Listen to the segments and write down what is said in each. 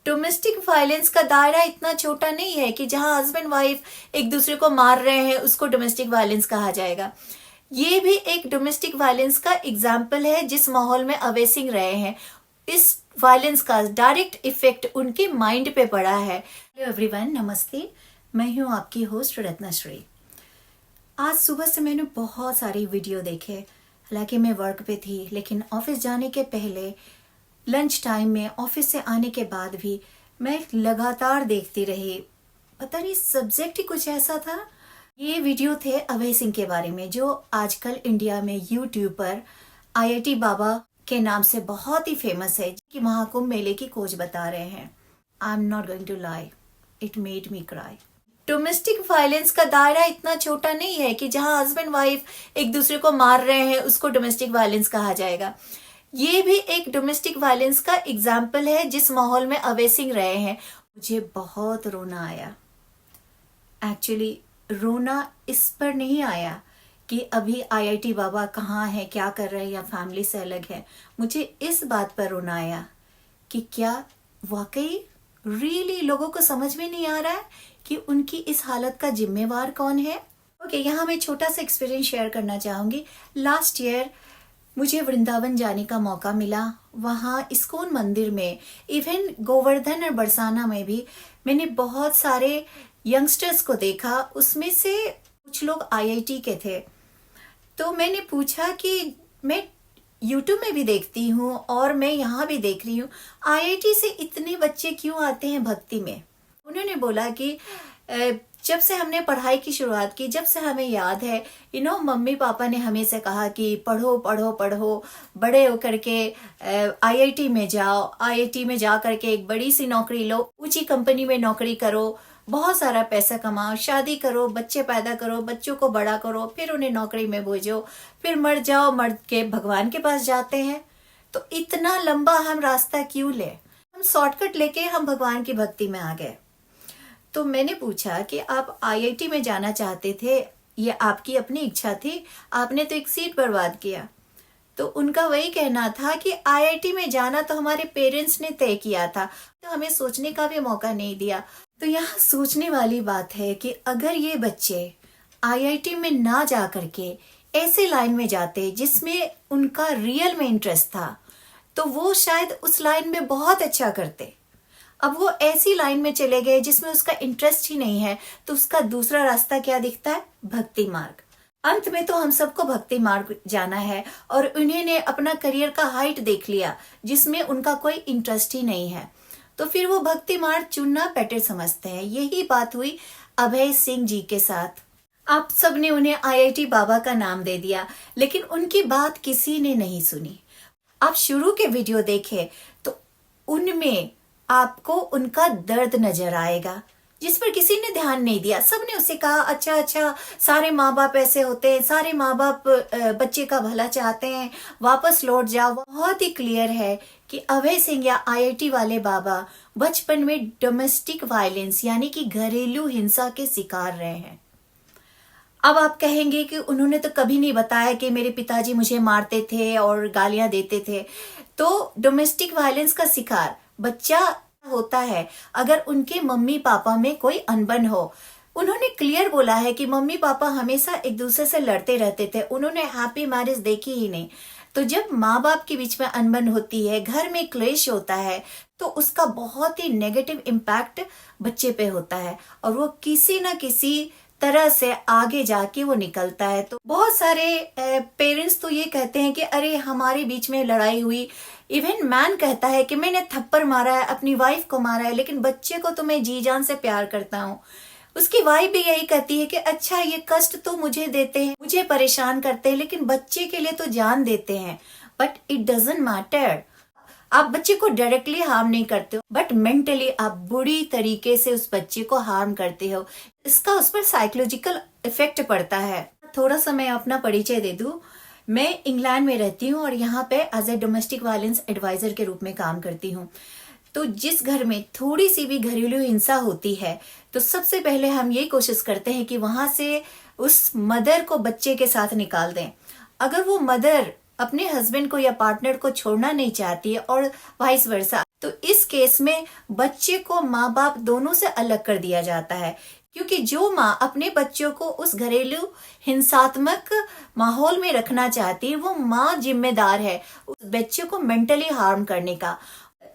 Domestic violence का दायरा इतना छोटा नहीं है कि जहां हस्बैंड वाइफ एक दूसरे को मार रहे हैं उसको डोमेस्टिक वायलेंस कहा जाएगा। ये भी एक डोमेस्टिक वायलेंस का एग्जाम्पल है जिस माहौल में अभय सिंह रहे हैं। इस वायलेंस का डायरेक्ट इफेक्ट उनके माइंड पे पड़ा है। हेलो एवरीवन, नमस्ते। मैं हूं आपकी होस्ट रत्नाश्री। आज सुबह से मैंने बहुत सारी वीडियो देखे। हालांकि मैं वर्क पे थी, लेकिन ऑफिस जाने के पहले, लंच टाइम में, ऑफिस से आने के बाद भी मैं लगातार देखती रही। पता नहीं सब्जेक्ट ही कुछ ऐसा था। ये वीडियो थे अभय सिंह के बारे में, जो आजकल इंडिया में यूट्यूब पर IIT बाबा के नाम से बहुत ही फेमस है, कि महाकुंभ मेले की खोज बता रहे हैं। I am not going to lie, it made me cry. Domestic violence का दायरा इतना छोटा नहीं है कि जहां हस्बैंड वाइफ एक दूसरे को मार रहे हैं उसको डोमेस्टिक वायलेंस कहा जाएगा। ये भी एक डोमेस्टिक वायलेंस का एग्जाम्पल है जिस माहौल में अभय सिंह रहे हैं। मुझे बहुत रोना आया। एक्चुअली रोना इस पर नहीं आया कि अभी IIT बाबा कहाँ है, क्या कर रहे हैं या फैमिली से अलग है। मुझे इस बात पर रोना आया कि क्या वाकई रियली लोगों को समझ में नहीं आ रहा है कि उनकी इस हालत का जिम्मेवार कौन है। ओके, यहाँ मैं छोटा सा एक्सपीरियंस शेयर करना चाहूंगी। लास्ट ईयर मुझे वृंदावन जाने का मौका मिला। वहाँ इस्कॉन मंदिर में, इवन गोवर्धन और बरसाना में भी मैंने बहुत सारे यंगस्टर्स को देखा। उसमें से कुछ लोग IIT के थे। तो मैंने पूछा कि मैं YouTube में भी देखती हूँ और मैं यहाँ भी देख रही हूँ, IIT से इतने बच्चे क्यों आते हैं भक्ति में। उन्होंने बोला कि जब से हमने पढ़ाई की शुरुआत की, जब से हमें याद है, मम्मी पापा ने हमें से कहा कि पढ़ो पढ़ो पढ़ो, बड़े होकर के IIT में जाओ, IIT में जा करके एक बड़ी सी नौकरी लो, ऊंची कंपनी में नौकरी करो, बहुत सारा पैसा कमाओ, शादी करो, बच्चे पैदा करो, बच्चों को बड़ा करो, फिर उन्हें नौकरी में भेजो, फिर मर जाओ, मर के भगवान के पास जाते हैं। तो इतना लंबा हम रास्ता क्यों ले? हम शॉर्टकट लेके हम भगवान की भक्ति में आ गए। तो मैंने पूछा कि आप IIT में जाना चाहते थे, ये आपकी अपनी इच्छा थी, आपने तो एक सीट बर्बाद किया। तो उनका वही कहना था कि IIT में जाना तो हमारे पेरेंट्स ने तय किया था, तो हमें सोचने का भी मौका नहीं दिया। तो यहाँ सोचने वाली बात है कि अगर ये बच्चे IIT में ना जा करके ऐसे लाइन में जाते जिसमें उनका रियल में इंटरेस्ट था, तो वो शायद उस लाइन में बहुत अच्छा करते। अब वो ऐसी लाइन में चले गए जिसमें उसका इंटरेस्ट ही नहीं है, तो उसका दूसरा रास्ता क्या दिखता है? भक्ति मार्ग। अंत में तो हम सबको भक्ति मार्ग जाना है, और उन्होंने अपना करियर का हाइट देख लिया जिसमें उनका कोई इंटरेस्ट ही नहीं है, तो फिर वो भक्ति मार्ग चुनना बेटर समझते हैं। यही बात हुई अभय सिंह जी के साथ। आप सब ने उन्हें IIT बाबा का नाम दे दिया, लेकिन उनकी बात किसी ने नहीं सुनी। आप शुरू के वीडियो देखें तो उनमें आपको उनका दर्द नजर आएगा, जिस पर किसी ने ध्यान नहीं दिया। सबने उसे कहा अच्छा, सारे माँ बाप ऐसे होते हैं, सारे माँ बाप बच्चे का भला चाहते हैं, वापस लौट जाओ। बहुत ही क्लियर है कि अभय सिंह या IIT वाले बाबा बचपन में डोमेस्टिक वायलेंस यानी कि घरेलू हिंसा के शिकार रहे हैं। अब आप कहेंगे कि उन्होंने तो कभी नहीं बताया कि मेरे पिताजी मुझे मारते थे और गालियां देते थे। तो डोमेस्टिक वायलेंस का शिकार बच्चा होता है अगर उनके मम्मी पापा में कोई अनबन हो। उन्होंने क्लियर बोला है कि मम्मी पापा हमेशा एक दूसरे से लड़ते रहते थे, उन्होंने हैप्पी मैरिज देखी ही नहीं। तो जब माँ बाप के बीच में अनबन होती है, घर में क्लेश होता है, तो उसका बहुत ही नेगेटिव इम्पैक्ट बच्चे पे होता है, और वो किसी ना किसी तरह से आगे जाके वो निकलता है। तो बहुत सारे पेरेंट्स तो ये कहते हैं कि अरे हमारे बीच में लड़ाई हुई। इवन मैन कहता है कि मैंने थप्पड़ मारा है, अपनी वाइफ को मारा है, लेकिन बच्चे को तो मैं जी जान से प्यार करता हूँ। उसकी वाइफ भी यही कहती है कि अच्छा ये कष्ट तो मुझे देते हैं, मुझे परेशान करते हैं, लेकिन बच्चे के लिए तो जान देते हैं। But it doesn't matter. आप बच्चे को डायरेक्टली हार्म नहीं करते हो, बट मेंटली आप बुरी तरीके से उस बच्चे को हार्म करते हो। इसका उस पर साइकोलॉजिकल इफेक्ट पड़ता है। थोड़ा सा मैं अपना परिचय दे दूं। मैं इंग्लैंड में रहती हूँ और यहाँ पे as a domestic violence adviser के रूप में काम करती हूँ। तो जिस घर में थोड़ी सी भी घरेलू हिंसा होती है, तो सबसे पहले हम ये कोशिश करते हैं कि वहां से उस मदर को बच्चे के साथ निकाल दें। अगर वो मदर अपने हस्बैंड को या पार्टनर को छोड़ना नहीं चाहती है और वाइस वर्सा, तो इस केस में बच्चे को माँ बाप दोनों से अलग कर दिया जाता है, क्योंकि जो माँ अपने बच्चों को उस घरेलू हिंसात्मक माहौल में रखना चाहती है, वो माँ जिम्मेदार है उस बच्चे को मेंटली हार्म करने का।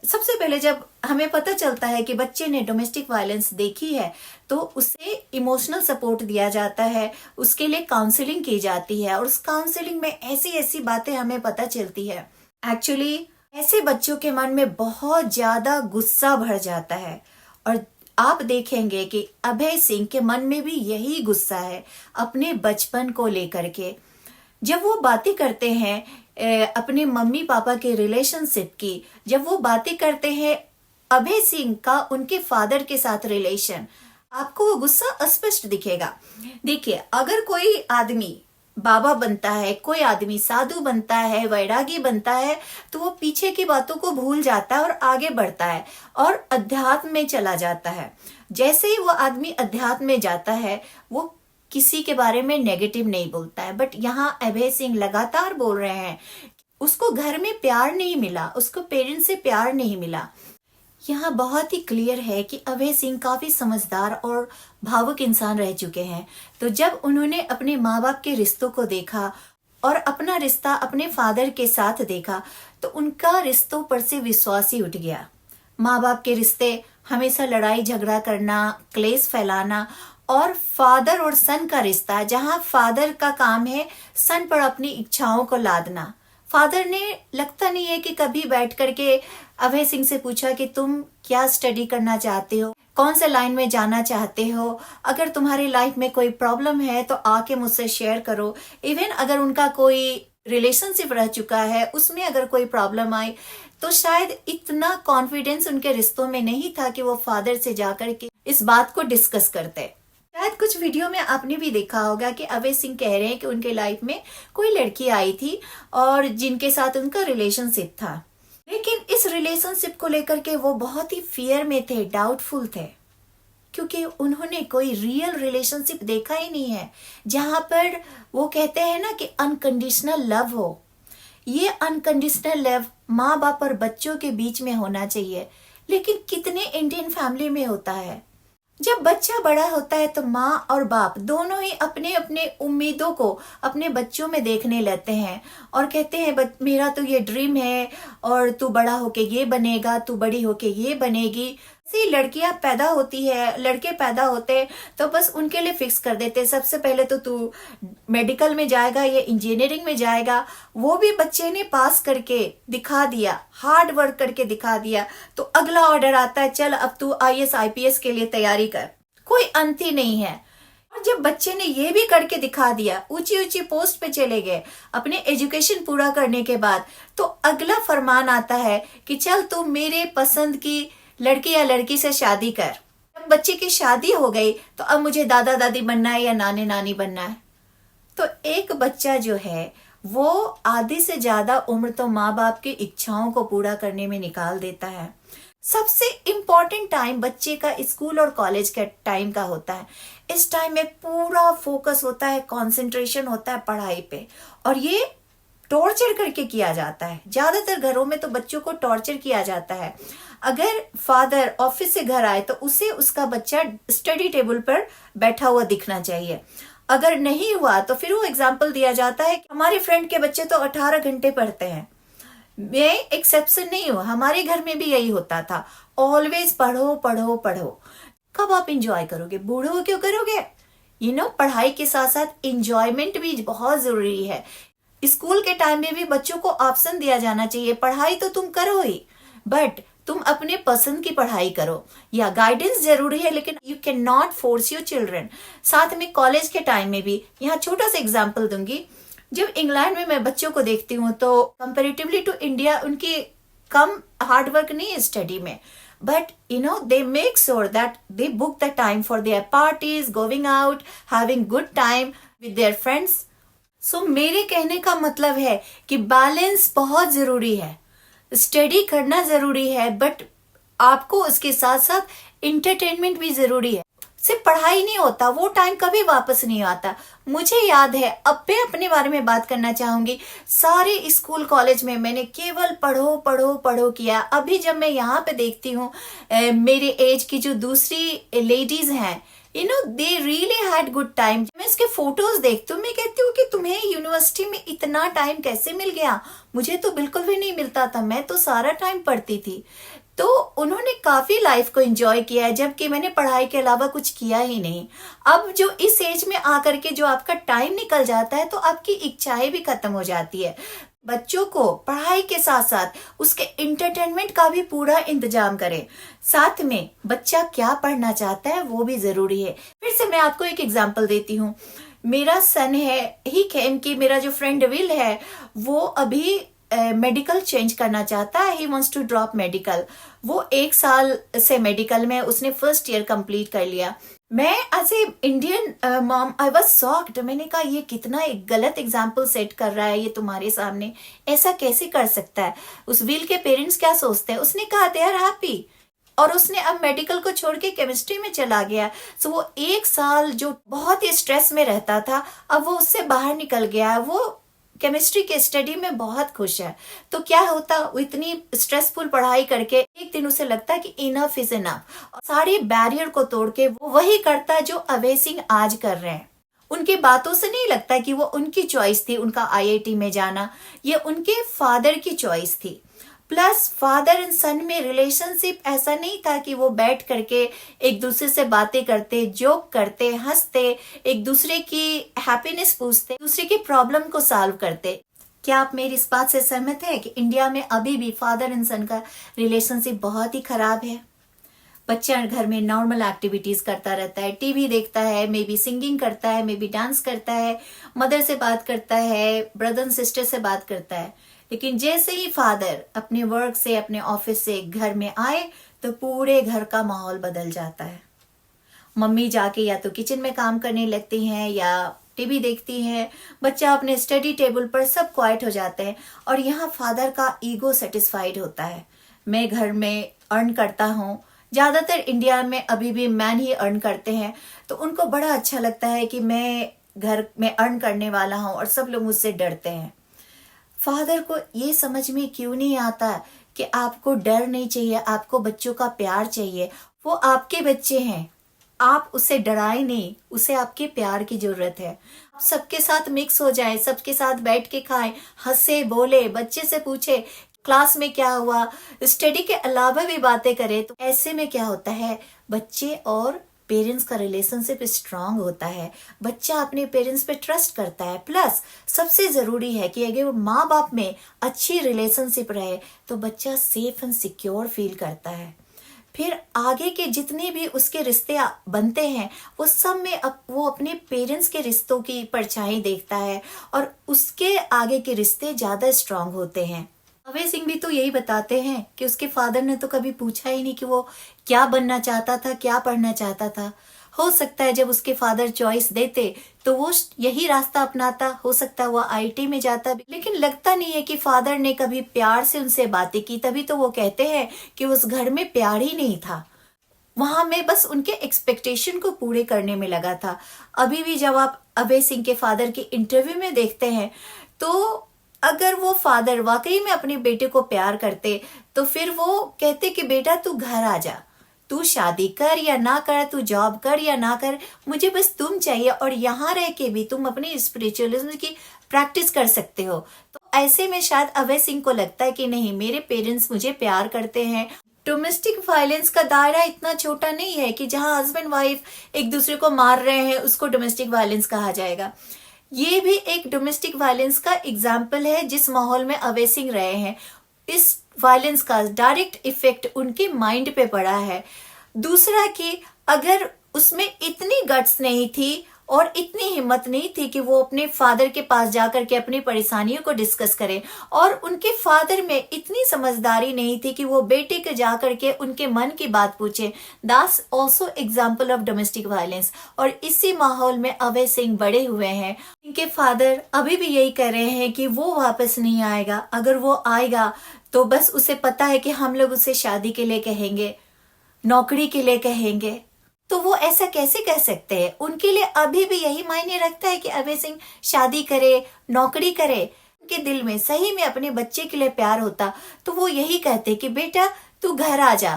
सबसे पहले जब हमें पता चलता है कि बच्चे ने डोमेस्टिक वायलेंस देखी है, तो उसे इमोशनल सपोर्ट दिया जाता है, उसके लिए काउंसलिंग की जाती है, और उस काउंसलिंग में ऐसी ऐसी बातें हमें पता चलती है। एक्चुअली ऐसे बच्चों के मन में बहुत ज्यादा गुस्सा भर जाता है, और आप देखेंगे कि अभय सिंह के मन में भी यही गुस्सा है अपने बचपन को लेकर के। जब वो बातें करते हैं अपने मम्मी पापा के रिलेशनशिप की, जब वो बातें करते हैं अभय सिंह का उनके फादर के साथ रिलेशन, आपको वो गुस्सा स्पष्ट दिखेगा। देखिए, अगर कोई आदमी बाबा बनता है, कोई आदमी साधु बनता है, वैरागी बनता है, तो वो पीछे की बातों को भूल जाता है और आगे बढ़ता है और अध्यात्म में चला जाता है। जैसे ही वो आदमी अध्यात्म में जाता है, वो किसी के बारे में नेगेटिव नहीं बोलता है। बट यहाँ अभय सिंह लगातार बोल रहे हैं, उसको घर में प्यार नहीं मिला, उसको पेरेंट्स से प्यार नहीं मिला। यहाँ बहुत ही क्लियर है कि अभय सिंह काफी समझदार और भावुक इंसान रह चुके हैं। तो जब उन्होंने अपने माँ बाप के रिश्तों को देखा और अपना रिश्ता अपने फादर के साथ देखा, तो उनका रिश्तों पर से विश्वास ही उठ गया। माँ बाप के रिश्ते हमेशा लड़ाई झगड़ा करना, क्लेश फैलाना, और फादर और सन का रिश्ता जहाँ फादर का काम है सन पर अपनी इच्छाओं को लादना। फादर ने लगता नहीं है कि कभी बैठ करके अभय सिंह से पूछा कि तुम क्या स्टडी करना चाहते हो, कौन से लाइन में जाना चाहते हो, अगर तुम्हारी लाइफ में कोई प्रॉब्लम है तो आके मुझसे शेयर करो। इवन अगर उनका कोई रिलेशनशिप रह चुका है, उसमें अगर कोई प्रॉब्लम आई, तो शायद इतना कॉन्फिडेंस उनके रिश्तों में नहीं था कि वो फादर से जाकर के इस बात को डिस्कस करते। शायद कुछ वीडियो में आपने भी देखा होगा कि अभय सिंह कह रहे हैं कि उनके लाइफ में कोई लड़की आई थी और जिनके साथ उनका रिलेशनशिप था, लेकिन इस रिलेशनशिप को लेकर के वो बहुत ही फियर में थे, डाउटफुल थे, क्योंकि उन्होंने कोई रियल रिलेशनशिप देखा ही नहीं है जहां पर वो कहते हैं ना कि अनकंडीशनल लव हो। ये अनकंडीशनल लव माँ बाप और बच्चों के बीच में होना चाहिए, लेकिन कितने इंडियन फैमिली में होता है। जब बच्चा बड़ा होता है तो माँ और बाप दोनों ही अपने अपने उम्मीदों को अपने बच्चों में देखने लगते हैं और कहते हैं मेरा तो ये ड्रीम है और तू बड़ा होके ये बनेगा, तू बड़ी होके ये बनेगी। ऐसी लड़कियां पैदा होती है, लड़के पैदा होते हैं तो बस उनके लिए फिक्स कर देते हैं, सबसे पहले तो तू मेडिकल में जाएगा या इंजीनियरिंग में जाएगा। वो भी बच्चे ने पास करके दिखा दिया, हार्ड वर्क करके दिखा दिया, तो अगला ऑर्डर आता है, चल अब तू IAS IPS के लिए तैयारी कर। कोई अंत ही नहीं है। और जब बच्चे ने ये भी करके दिखा दिया, ऊंची ऊंची पोस्ट पे चले गए अपने एजुकेशन पूरा करने के बाद, तो अगला फरमान आता है कि चल तू मेरे पसंद की लड़की या लड़की से शादी कर। जब बच्चे की शादी हो गई तो अब मुझे दादा दादी बनना है या नाने नानी बनना है। तो एक बच्चा जो है वो आधी से ज्यादा उम्र तो माँ बाप की इच्छाओं को पूरा करने में निकाल देता है। सबसे इम्पोर्टेंट टाइम बच्चे का स्कूल और कॉलेज के टाइम का होता है। इस टाइम में पूरा फोकस होता है, कंसंट्रेशन होता है पढ़ाई पे, और ये टॉर्चर करके किया जाता है। ज्यादातर घरों में तो बच्चों को टॉर्चर किया जाता है। अगर फादर ऑफिस से घर आए तो उसे उसका बच्चा स्टडी टेबल पर बैठा हुआ दिखना चाहिए। अगर नहीं हुआ तो फिर वो एग्जाम्पल दिया जाता है कि हमारे फ्रेंड के बच्चे तो 18 घंटे पढ़ते हैं। मैं एक्सेप्शन नहीं हूँ, हमारे घर में भी यही होता था, ऑलवेज पढ़ो पढ़ो पढ़ो। कब आप इंजॉय करोगे? बूढ़े हो क्यों करोगे? पढ़ाई के साथ साथ इंजॉयमेंट भी बहुत जरूरी है। स्कूल के टाइम में भी बच्चों को ऑप्शन दिया जाना चाहिए, पढ़ाई तो तुम करो ही, बट तुम अपने पसंद की पढ़ाई करो। या गाइडेंस जरूरी है, लेकिन you can not force your children. साथ में कॉलेज के टाइम में भी, यहाँ छोटा सा एग्जाम्पल दूंगी। जब इंग्लैंड में मैं बच्चों को देखती हूँ तो कंपेरेटिवली टू इंडिया उनकी कम हार्डवर्क नहीं है स्टडी में, but they make sure that they book the time for their parties, going out, having good time with their friends. So मेरे कहने का मतलब है कि बैलेंस बहुत जरूरी है, स्टडी करना जरूरी है, बट आपको उसके साथ साथ इंटरटेनमेंट भी जरूरी है। सिर्फ पढ़ाई नहीं होता, वो टाइम कभी वापस नहीं आता। मुझे याद है, अब मैं अपने बारे में बात करना चाहूंगी, सारे स्कूल कॉलेज में मैंने केवल पढ़ो पढ़ो पढ़ो किया। अभी जब मैं यहाँ पे देखती हूँ मेरे एज की जो दूसरी लेडीज हैं, they really had good time. मैं इसके फोटोज देखती हूँ, मैं कहती हूँ कि तुम्हें यूनिवर्सिटी में इतना टाइम कैसे मिल गया, मुझे तो बिल्कुल भी नहीं मिलता था, मैं तो सारा टाइम पढ़ती थी। तो उन्होंने काफी लाइफ को एंजॉय किया है, जबकि मैंने पढ़ाई के अलावा कुछ किया ही नहीं। अब जो इस एज में आकर के जो आपका टाइम निकल जाता है, तो आपकी इच्छाएं भी खत्म हो जाती है। बच्चों को पढ़ाई के साथ साथ उसके इंटरटेनमेंट का भी पूरा इंतजाम करें। साथ में बच्चा क्या पढ़ना चाहता है वो भी जरूरी है। फिर से मैं आपको एक एग्जांपल देती हूँ। मेरा सन है ही कैम कि मेरा जो फ्रेंड विल है, वो अभी मेडिकल चेंज करना चाहता है। He wants to drop medical. वो 1 साल से मेडिकल में उसने फर्स्ट ईयर कंप्लीट कर लिया। मैं as a Indian mom I was shocked. मैंने कहा ये कितना एक गलत एग्जाम्पल सेट कर रहा है ये तुम्हारे सामने, ऐसा कैसे कर सकता है। उस विल के पेरेंट्स क्या सोचते हैं? उसने कहा दे आर हैप्पी, और उसने अब मेडिकल को छोड़ के केमिस्ट्री में चला गया। सो वो 1 साल जो बहुत ही स्ट्रेस में रहता था, अब वो उससे बाहर निकल गया है। वो केमिस्ट्री के स्टडी में बहुत खुश है। तो क्या होता, वो इतनी स्ट्रेसफुल पढ़ाई करके एक दिन उसे लगता है कि इनफ इज इनफ, सारे बैरियर को तोड़ के वो वही करता है जो अभय सिंह आज कर रहे हैं। उनकी बातों से नहीं लगता कि वो उनकी चॉइस थी उनका आईआईटी में जाना, ये उनके फादर की चॉइस थी। प्लस फादर एंड सन में रिलेशनशिप ऐसा नहीं था कि वो बैठ करके एक दूसरे से बातें करते, जोक करते, हंसते, एक दूसरे की हैप्पीनेस पूछते, दूसरे की प्रॉब्लम को सॉल्व करते। क्या आप मेरी इस बात से सहमत है कि इंडिया में अभी भी फादर एंड सन का रिलेशनशिप बहुत ही खराब है? बच्चा घर में नॉर्मल एक्टिविटीज करता रहता है, टीवी देखता है, मे बी सिंगिंग करता है, मे बी डांस करता है, मदर से बात करता है, ब्रदर एंड सिस्टर से बात करता है। लेकिन जैसे ही फादर अपने वर्क से, अपने ऑफिस से घर में आए, तो पूरे घर का माहौल बदल जाता है। मम्मी जाके या तो किचन में काम करने लगती हैं या टीवी देखती हैं, बच्चा अपने स्टडी टेबल पर, सब क्वाइट हो जाते हैं। और यहाँ फादर का ईगो सेटिस्फाइड होता है, मैं घर में अर्न करता हूँ। ज्यादातर इंडिया में अभी भी मैन ही अर्न करते हैं, तो उनको बड़ा अच्छा लगता है कि मैं घर में अर्न करने वाला हूँ और सब लोग मुझसे डरते हैं। फादर को ये समझ में क्यों नहीं आता कि आपको डर नहीं चाहिए, आपको बच्चों का प्यार चाहिए। वो आपके बच्चे हैं, आप उसे डराए नहीं, उसे आपके प्यार की जरूरत है। आप सबके साथ मिक्स हो जाए, सबके साथ बैठ के खाएं, हंसे बोले, बच्चे से पूछे क्लास में क्या हुआ, स्टडी के अलावा भी बातें करें। तो ऐसे में क्या होता है, बच्चे और पेरेंट्स का रिलेशनशिप स्ट्रांग होता है, बच्चा अपने पेरेंट्स पे ट्रस्ट करता है। प्लस सबसे जरूरी है कि अगर माँ बाप में अच्छी रिलेशनशिप रहे तो बच्चा सेफ एंड सिक्योर फील करता है। फिर आगे के जितने भी उसके रिश्ते बनते हैं, वो सब में वो अपने पेरेंट्स के रिश्तों की परछाई देखता है और उसके आगे के रिश्ते ज्यादा स्ट्रांग होते हैं। अभय सिंह भी तो यही बताते हैं कि उसके फादर ने तो कभी पूछा ही नहीं कि वो क्या बनना चाहता था, क्या पढ़ना चाहता था। हो सकता है जब उसके फादर चॉइस देते तो वो यही रास्ता अपनाता, हो सकता है वो आईटी में जाता भी। लेकिन लगता नहीं है कि फादर ने कभी प्यार से उनसे बातें की, तभी तो वो कहते हैं कि उस घर में प्यार ही नहीं था, वहां में बस उनके एक्सपेक्टेशन को पूरे करने में लगा था। अभी भी जब आप अभय सिंह के फादर के इंटरव्यू में देखते हैं, तो अगर वो फादर वाकई में अपने बेटे को प्यार करते तो फिर वो कहते कि बेटा तू घर आ जा, तू शादी कर या ना कर, तू जॉब कर या ना कर, मुझे बस तुम चाहिए, और यहाँ रह के भी तुम अपनी स्पिरिचुअलिज्म की प्रैक्टिस कर सकते हो। तो ऐसे में शायद अभय सिंह को लगता है कि नहीं, मेरे पेरेंट्स मुझे प्यार करते हैं। डोमेस्टिक वायलेंस का दायरा इतना छोटा नहीं है कि जहां हस्बैंड वाइफ एक दूसरे को मार रहे हैं उसको डोमेस्टिक वायलेंस कहा जाएगा। ये भी एक डोमेस्टिक वायलेंस का एग्जाम्पल है जिस माहौल में अभय सिंह रहे हैं। इस वायलेंस का डायरेक्ट इफेक्ट उनके माइंड पे पड़ा है। दूसरा कि अगर उसमें इतनी गट्स नहीं थी और इतनी हिम्मत नहीं थी कि वो अपने फादर के पास जाकर के अपनी परेशानियों को डिस्कस करें, और उनके फादर में इतनी समझदारी नहीं थी कि वो बेटे के जाकर के उनके मन की बात पूछे, that's also example of domestic violence. और इसी माहौल में अभय सिंह बड़े हुए हैं। इनके फादर अभी भी यही कह रहे हैं कि वो वापस नहीं आएगा, अगर वो आएगा तो बस उसे पता है कि हम लोग उसे शादी के लिए कहेंगे, नौकरी के लिए कहेंगे, तो वो ऐसा कैसे कह सकते हैं? उनके लिए अभी भी यही मायने रखता है कि अभय सिंह शादी करे, नौकरी करे। उनके दिल में सही में अपने बच्चे के लिए प्यार होता तो वो यही कहते कि बेटा तू घर आ जा,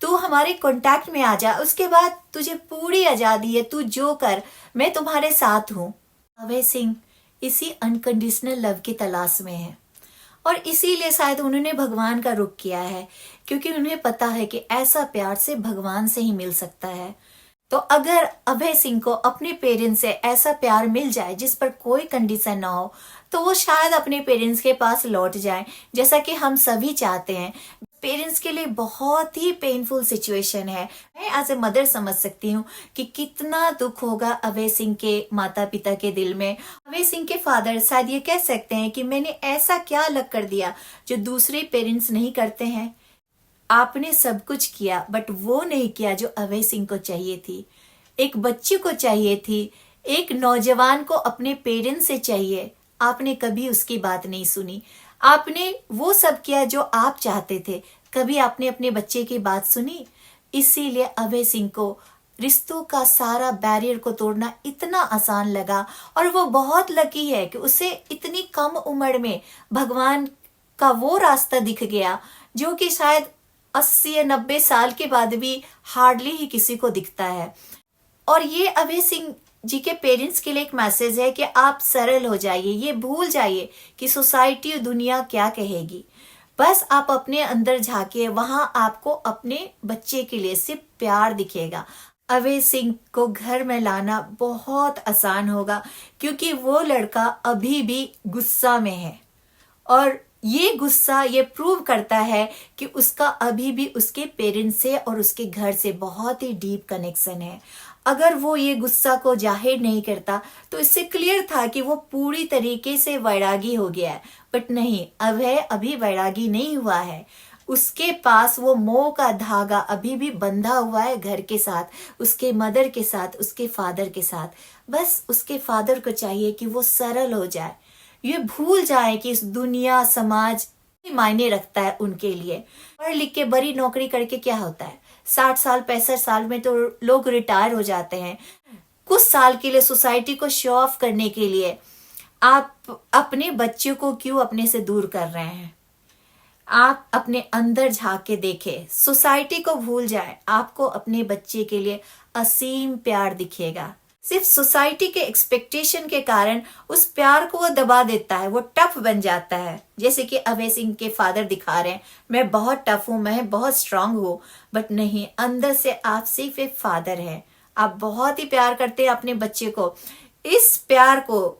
तू हमारे कांटेक्ट में आ जा, उसके बाद तुझे पूरी आजादी है, तू जो कर, मैं तुम्हारे साथ हूँ। अभय सिंह इसी अनकंडीशनल लव की तलाश में है और इसीलिए शायद उन्होंने भगवान का रुख किया है, क्योंकि उन्हें पता है कि ऐसा प्यार से भगवान से ही मिल सकता है। तो अगर अभय सिंह को अपने पेरेंट्स से ऐसा प्यार मिल जाए जिस पर कोई कंडीशन ना हो, तो वो शायद अपने पेरेंट्स के पास लौट जाएं, जैसा कि हम सभी चाहते हैं। पेरेंट्स के लिए बहुत ही पेनफुल सिचुएशन है। मैं एज ए मदर समझ सकती हूँ कि कितना दुख होगा अभय सिंह के माता पिता के दिल में। अभय सिंह के फादर शायद ये कह सकते हैं कि मैंने ऐसा क्या अलग कर दिया जो दूसरे पेरेंट्स नहीं करते हैं। आपने सब कुछ किया बट वो नहीं किया जो अभय सिंह को चाहिए थी, एक बच्चे को चाहिए थी, एक नौजवान को अपने पेरेंट्स से चाहिए। आपने कभी उसकी बात नहीं सुनी। आपने वो सब किया जो आप चाहते थे, कभी आपने अपने बच्चे की बात सुनी? इसीलिए अभय सिंह को रिश्तों का सारा बैरियर को तोड़ना इतना आसान लगा और वो बहुत लकी है कि उसे इतनी कम उम्र में भगवान का वो रास्ता दिख गया जो कि शायद 80 या 90 साल के बाद भी हार्डली ही किसी को दिखता है। और ये अभय सिंह जी के पेरेंट्स के लिए एक मैसेज है कि आप सरल हो जाइए, ये भूल जाइए कि सोसाइटी और दुनिया क्या कहेगी। बस आप अपने अंदर झांकिए, वहां आपको अपने बच्चे के लिए सिर्फ प्यार दिखेगा। अभय सिंह को घर में लाना बहुत आसान होगा क्योंकि वो लड़का अभी भी गुस्सा में है और ये गुस्सा ये प्रूव करता है कि उसका अभी भी उसके पेरेंट्स से और उसके घर से बहुत ही डीप कनेक्शन है। अगर वो ये गुस्सा को जाहिर नहीं करता तो इससे क्लियर था कि वो पूरी तरीके से वैरागी हो गया है, बट नहीं, अभय अभी वैरागी नहीं हुआ है। उसके पास वो मोह का धागा अभी भी बंधा हुआ है घर के साथ, उसके मदर के साथ, उसके फादर के साथ। बस उसके फादर को चाहिए कि वो सरल हो जाए, ये भूल जाए कि इस दुनिया समाज मायने रखता है उनके लिए। पढ़ लिख के बड़ी नौकरी करके क्या होता है, 60 साल 65 साल में तो लोग रिटायर हो जाते हैं। कुछ साल के लिए सोसाइटी को शो ऑफ करने के लिए आप अपने बच्चे को क्यों अपने से दूर कर रहे हैं? आप अपने अंदर झांक के देखें, सोसाइटी को भूल जाए, आपको अपने बच्चे के लिए असीम प्यार दिखेगा। सिर्फ सोसाइटी के एक्सपेक्टेशन के कारण उस प्यार को वो दबा देता है, वो टफ बन जाता है। जैसे कि अभय सिंह के फादर दिखा रहे हैं, मैं बहुत टफ हूं, मैं बहुत स्ट्रांग हूं, बट नहीं, अंदर से आप सिर्फ एक फादर है। आप बहुत ही प्यार करते हैं अपने बच्चे को। इस प्यार को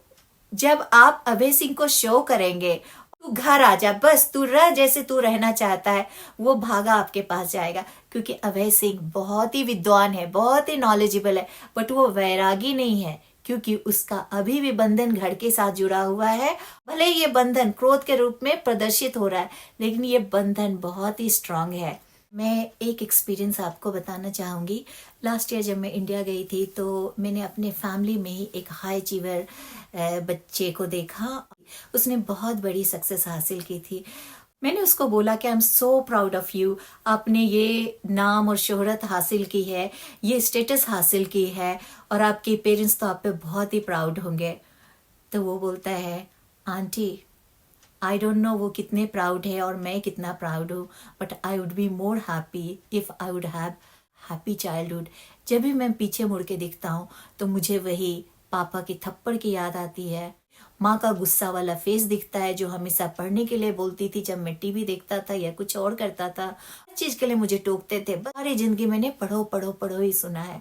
जब आप अभय सिंह को शो करेंगे, तू घर आ जा, बस तू रह जैसे तू रहना चाहता है, वो भागा आपके पास जाएगा। क्योंकि अभय सिंह बहुत ही विद्वान है, बहुत ही नॉलेजेबल है, बट वो वैरागी नहीं है क्योंकि उसका अभी भी बंधन घर के साथ जुड़ा हुआ है। भले ये बंधन क्रोध के रूप में प्रदर्शित हो रहा है, लेकिन ये बंधन बहुत ही स्ट्रांग है। मैं एक एक्सपीरियंस आपको बताना चाहूँगी। लास्ट ईयर जब मैं इंडिया गई थी तो मैंने अपने फैमिली में ही एक हाई अचीवर बच्चे को देखा। उसने बहुत बड़ी सक्सेस हासिल की थी। मैंने उसको बोला कि I am so proud of you, आपने ये नाम और शोहरत हासिल की है, ये स्टेटस हासिल की है और आपके पेरेंट्स तो आप पे बहुत ही प्राउड होंगे। तो वो बोलता है, आंटी आई डोंट नो वो कितने प्राउड है और मैं कितना प्राउड हूँ, but I would be more happy if I would have happy childhood. जब भी मैं पीछे मुड़ के देखता हूँ तो मुझे वही पापा की थप्पड़ की याद आती है, माँ का गुस्सा वाला फेस दिखता है जो हमेशा पढ़ने के लिए बोलती थी जब मैं टीवी देखता था या कुछ और करता था, हर चीज के लिए मुझे टोकते थे। सारी जिंदगी मैंने पढ़ो पढ़ो पढ़ो ही सुना है।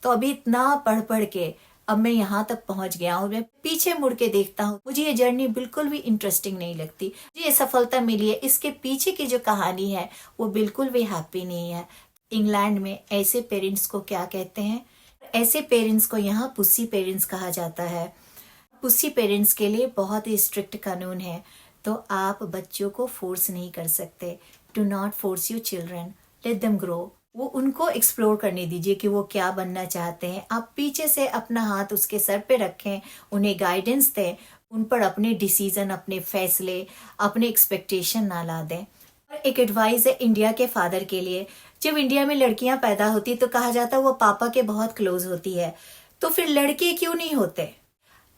तो अभी इतना पढ़ पढ़ के अब मैं यहाँ तक पहुंच गया हूँ, मैं पीछे मुड़ के देखता हूँ, मुझे ये जर्नी बिल्कुल भी इंटरेस्टिंग नहीं लगती। मुझे ये सफलता मिली है, इसके पीछे की जो कहानी है वो बिल्कुल भी हैप्पी नहीं है। इंग्लैंड में ऐसे पेरेंट्स को क्या कहते हैं? ऐसे पेरेंट्स को यहाँ पुसी पेरेंट्स कहा जाता है। पुसी पेरेंट्स के लिए बहुत ही स्ट्रिक्ट कानून है, तो आप बच्चों को फोर्स नहीं कर सकते। Do not force your children, let them grow. वो उनको एक्सप्लोर करने दीजिए कि वो क्या बनना चाहते हैं। आप पीछे से अपना हाथ उसके सर पे रखें, उन्हें गाइडेंस दें, उन पर अपने डिसीजन, अपने फैसले, अपने एक्सपेक्टेशन ना ला दें। एक एडवाइस है इंडिया के फादर के लिए। जब इंडिया में लड़कियां पैदा होती तो कहा जाता वो पापा के बहुत क्लोज होती है, तो फिर लड़के क्यों नहीं होते?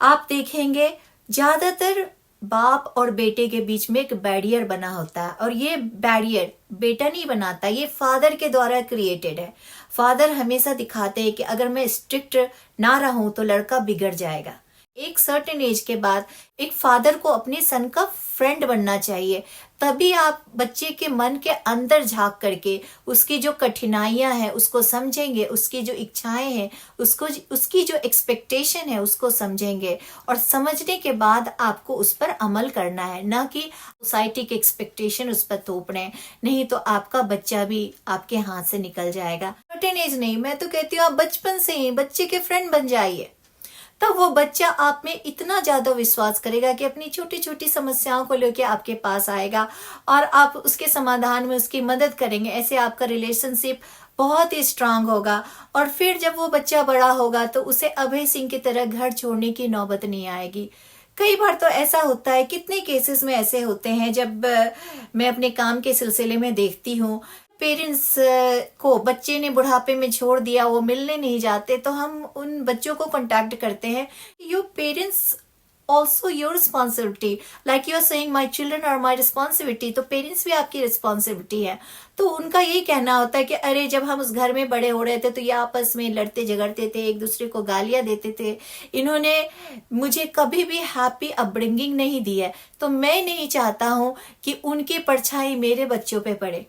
आप देखेंगे ज्यादातर बाप और बेटे के बीच में एक बैरियर बना होता है, और ये बैरियर बेटा नहीं बनाता, ये फादर के द्वारा क्रिएटेड है। फादर हमेशा दिखाते हैं कि अगर मैं स्ट्रिक्ट ना रहूं तो लड़का बिगड़ जाएगा। एक सर्टेन एज के बाद एक फादर को अपने सन का फ्रेंड बनना चाहिए, तभी आप बच्चे के मन के अंदर झांक करके उसकी जो कठिनाइयां हैं उसको समझेंगे, उसकी जो इच्छाएं हैं उसको, उसकी जो एक्सपेक्टेशन है उसको समझेंगे, और समझने के बाद आपको उस पर अमल करना है, ना कि सोसाइटी के एक्सपेक्टेशन उस पर थोपने। नहीं तो आपका बच्चा भी आपके हाथ से निकल जाएगा। सर्टेन एज नहीं, मैं तो कहती हूँ आप बचपन से ही बच्चे के फ्रेंड बन जाइए, तब वो बच्चा आप में इतना ज्यादा विश्वास करेगा कि अपनी छोटी छोटी समस्याओं को लेकर आपके पास आएगा और आप उसके समाधान में उसकी मदद करेंगे। ऐसे आपका रिलेशनशिप बहुत ही स्ट्रांग होगा, और फिर जब वो बच्चा बड़ा होगा तो उसे अभय सिंह की तरह घर छोड़ने की नौबत नहीं आएगी। कई बार तो ऐसा होता है, कितने केसेस में ऐसे होते हैं जब मैं अपने काम के सिलसिले में देखती हूँ, पेरेंट्स को बच्चे ने बुढ़ापे में छोड़ दिया, वो मिलने नहीं जाते, तो हम उन बच्चों को कांटेक्ट करते हैं, your parents also your responsibility, like you are saying my children are my responsibility, तो पेरेंट्स भी आपकी रिस्पॉन्सिबिलिटी है। तो उनका यही कहना होता है कि अरे जब हम उस घर में बड़े हो रहे थे तो ये आपस में लड़ते झगड़ते थे, एक दूसरे को गालियां देते थे, इन्होंने मुझे कभी भी हैप्पी अपब्रिंगिंग नहीं दी है, तो मैं नहीं चाहता हूं कि उनकी परछाई मेरे बच्चों पे पड़े।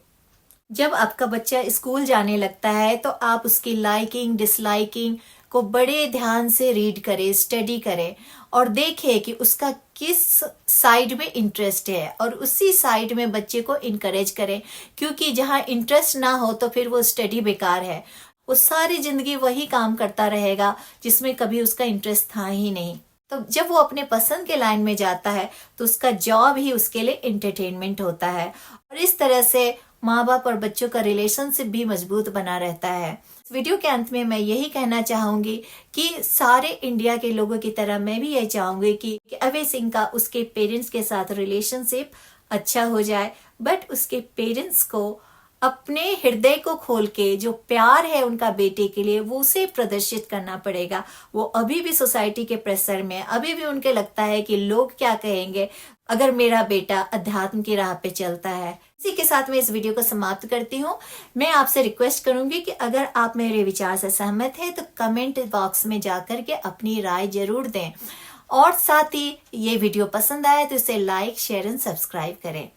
जब आपका बच्चा स्कूल जाने लगता है तो आप उसकी लाइकिंग डिसलाइकिंग को बड़े ध्यान से रीड करें, स्टडी करें, और देखें कि उसका किस साइड में इंटरेस्ट है, और उसी साइड में बच्चे को इनकरेज करें, क्योंकि जहां इंटरेस्ट ना हो तो फिर वो स्टडी बेकार है, वो सारी जिंदगी वही काम करता रहेगा जिसमें कभी उसका इंटरेस्ट था ही नहीं। तो जब वो अपने पसंद के लाइन में जाता है तो उसका जॉब ही उसके लिए एंटरटेनमेंट होता है, और इस तरह से माँ बाप और बच्चों का रिलेशनशिप भी मजबूत बना रहता है। इस वीडियो के अंत में मैं यही कहना चाहूंगी कि सारे इंडिया के लोगों की तरह मैं भी यही चाहूंगी कि अभय सिंह का उसके पेरेंट्स के साथ रिलेशनशिप अच्छा हो जाए, बट उसके पेरेंट्स को अपने हृदय को खोल के जो प्यार है उनका बेटे के लिए वो उसे प्रदर्शित करना पड़ेगा। वो अभी भी सोसाइटी के प्रेशर में, अभी भी उनके लगता है कि लोग क्या कहेंगे अगर मेरा बेटा अध्यात्म की राह पे चलता है। इसी के साथ मैं इस वीडियो को समाप्त करती हूँ। मैं आपसे रिक्वेस्ट करूंगी कि अगर आप मेरे विचार से सहमत हैं तो कमेंट बॉक्स में जाकर के अपनी राय जरूर दें, और साथ ही ये वीडियो पसंद आए तो इसे लाइक शेयर एंड सब्सक्राइब करें।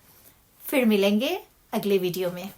फिर मिलेंगे अगले वीडियो में।